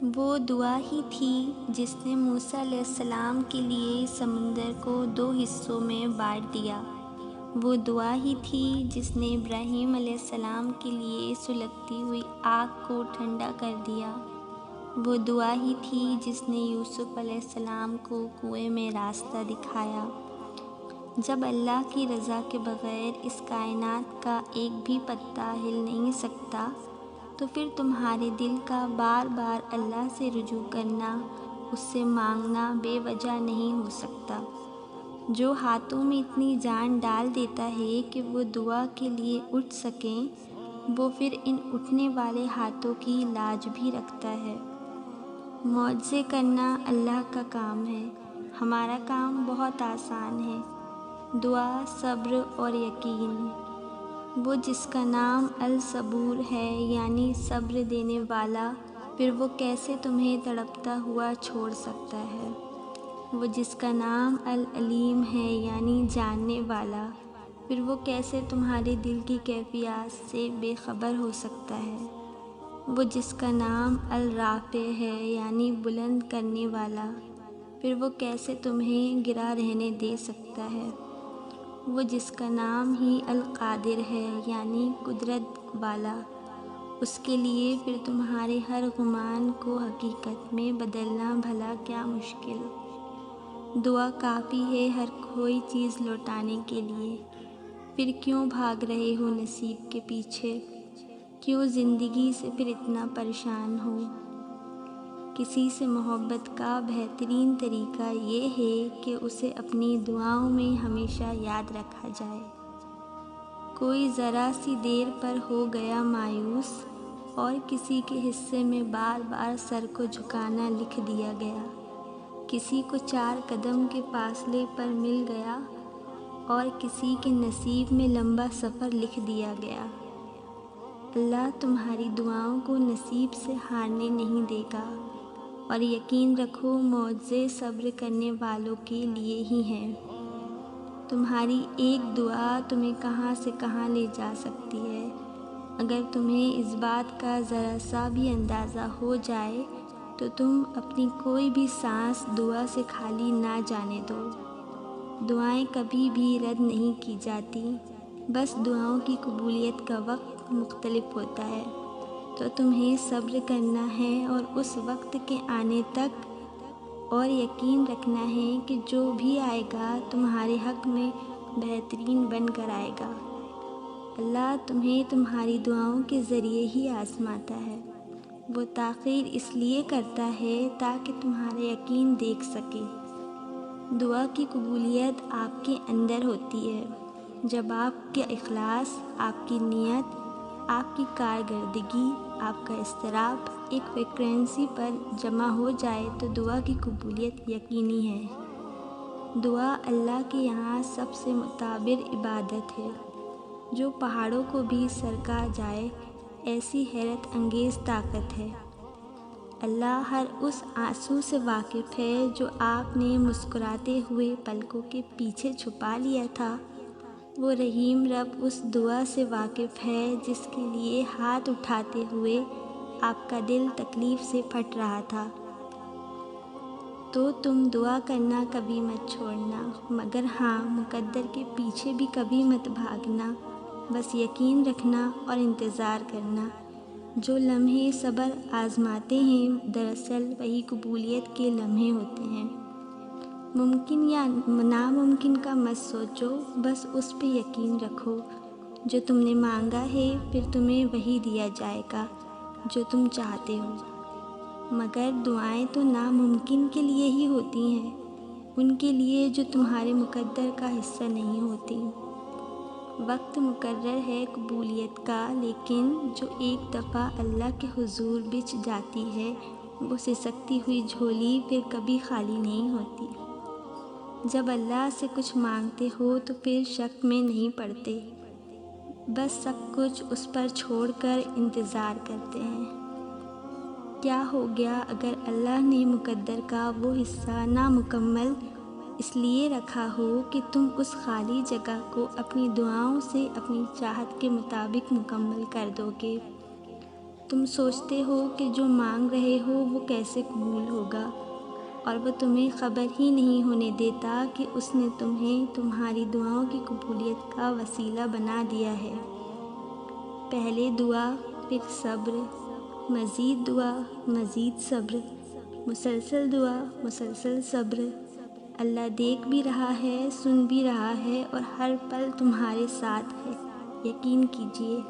وہ دعا ہی تھی جس نے موسیٰ علیہ السلام کے لیے سمندر کو 2 حصوں میں بانٹ دیا۔ وہ دعا ہی تھی جس نے ابراہیم علیہ السلام کے لیے سلگتی ہوئی آگ کو ٹھنڈا کر دیا۔ وہ دعا ہی تھی جس نے یوسف علیہ السلام کو کنویں میں راستہ دکھایا۔ جب اللہ کی رضا کے بغیر اس کائنات کا ایک بھی پتا ہل نہیں سکتا، تو پھر تمہارے دل کا بار بار اللہ سے رجوع کرنا، اس سے مانگنا بے وجہ نہیں ہو سکتا۔ جو ہاتھوں میں اتنی جان ڈال دیتا ہے کہ وہ دعا کے لیے اٹھ سکیں، وہ پھر ان اٹھنے والے ہاتھوں کی لاج بھی رکھتا ہے۔ معجزے کرنا اللہ کا کام ہے، ہمارا کام بہت آسان ہے۔ دعا، صبر اور یقین۔ وہ جس کا نام الصبور ہے، یعنی صبر دینے والا، پھر وہ کیسے تمہیں تڑپتا ہوا چھوڑ سکتا ہے؟ وہ جس کا نام العلیم ہے، یعنی جاننے والا، پھر وہ کیسے تمہارے دل کی کیفیات سے بے خبر ہو سکتا ہے؟ وہ جس کا نام الرافع ہے، یعنی بلند کرنے والا، پھر وہ کیسے تمہیں گرا رہنے دے سکتا ہے؟ وہ جس کا نام ہی القادر ہے، یعنی قدرت والا، اس کے لیے پھر تمہارے ہر گمان کو حقیقت میں بدلنا بھلا کیا مشکل۔ دعا کافی ہے ہر کوئی چیز لوٹانے کے لیے۔ پھر کیوں بھاگ رہے ہو نصیب کے پیچھے؟ کیوں زندگی سے پھر اتنا پریشان ہو؟ کسی سے محبت کا بہترین طریقہ یہ ہے کہ اسے اپنی دعاؤں میں ہمیشہ یاد رکھا جائے۔ کوئی ذرا سی دیر پر ہو گیا مایوس، اور کسی کے حصے میں بار بار سر کو جھکانا لکھ دیا گیا۔ کسی کو 4 قدم کے فاصلے پر مل گیا، اور کسی کے نصیب میں لمبا سفر لکھ دیا گیا۔ اللہ تمہاری دعاؤں کو نصیب سے ہارنے نہیں دے گا، اور یقین رکھو معجزے صبر کرنے والوں کے لیے ہی ہیں۔ تمہاری ایک دعا تمہیں کہاں سے کہاں لے جا سکتی ہے۔ اگر تمہیں اس بات کا ذرا سا بھی اندازہ ہو جائے تو تم اپنی کوئی بھی سانس دعا سے خالی نہ جانے دو۔ دعائیں کبھی بھی رد نہیں کی جاتی، بس دعاؤں کی قبولیت کا وقت مختلف ہوتا ہے۔ تو تمہیں صبر کرنا ہے اور اس وقت کے آنے تک، اور یقین رکھنا ہے کہ جو بھی آئے گا تمہارے حق میں بہترین بن کر آئے گا۔ اللہ تمہیں تمہاری دعاؤں کے ذریعے ہی آزماتا ہے۔ وہ تاخیر اس لیے کرتا ہے تاکہ تمہارا یقین دیکھ سکے۔ دعا کی قبولیت آپ کے اندر ہوتی ہے۔ جب آپ کا اخلاص، آپ کی نیت، آپ کی کارکردگی، آپ کا اضطراب ایک فریکوینسی پر جمع ہو جائے تو دعا کی قبولیت یقینی ہے۔ دعا اللہ کے یہاں سب سے معتبر عبادت ہے، جو پہاڑوں کو بھی سرکا جائے، ایسی حیرت انگیز طاقت ہے۔ اللہ ہر اس آنسو سے واقف ہے جو آپ نے مسکراتے ہوئے پلکوں کے پیچھے چھپا لیا تھا۔ وہ رحیم رب اس دعا سے واقف ہے جس کے لیے ہاتھ اٹھاتے ہوئے آپ کا دل تکلیف سے پھٹ رہا تھا۔ تو تم دعا کرنا کبھی مت چھوڑنا، مگر ہاں، مقدر کے پیچھے بھی کبھی مت بھاگنا، بس یقین رکھنا اور انتظار کرنا۔ جو لمحے صبر آزماتے ہیں، دراصل وہی قبولیت کے لمحے ہوتے ہیں۔ ممکن یا ناممکن کا مت سوچو، بس اس پہ یقین رکھو۔ جو تم نے مانگا ہے، پھر تمہیں وہی دیا جائے گا جو تم چاہتے ہو۔ مگر دعائیں تو ناممکن کے لیے ہی ہوتی ہیں، ان کے لیے جو تمہارے مقدر کا حصہ نہیں ہوتی۔ وقت مقرر ہے قبولیت کا، لیکن جو ایک دفعہ اللہ کے حضور بچھ جاتی ہے، وہ سسکتی ہوئی جھولی پھر کبھی خالی نہیں ہوتی۔ جب اللہ سے کچھ مانگتے ہو تو پھر شک میں نہیں پڑتے، بس سب کچھ اس پر چھوڑ کر انتظار کرتے ہیں۔ کیا ہو گیا اگر اللہ نے مقدر کا وہ حصہ نامکمل اس لیے رکھا ہو کہ تم اس خالی جگہ کو اپنی دعاؤں سے اپنی چاہت کے مطابق مکمل کر دو گے؟ تم سوچتے ہو کہ جو مانگ رہے ہو وہ کیسے قبول ہوگا، اور وہ تمہیں خبر ہی نہیں ہونے دیتا کہ اس نے تمہیں تمہاری دعاؤں کی قبولیت کا وسیلہ بنا دیا ہے۔ پہلے دعا، پھر صبر، مزید دعا، مزید صبر، مسلسل دعا، مسلسل صبر۔ اللہ دیکھ بھی رہا ہے، سن بھی رہا ہے، اور ہر پل تمہارے ساتھ ہے، یقین کیجیے۔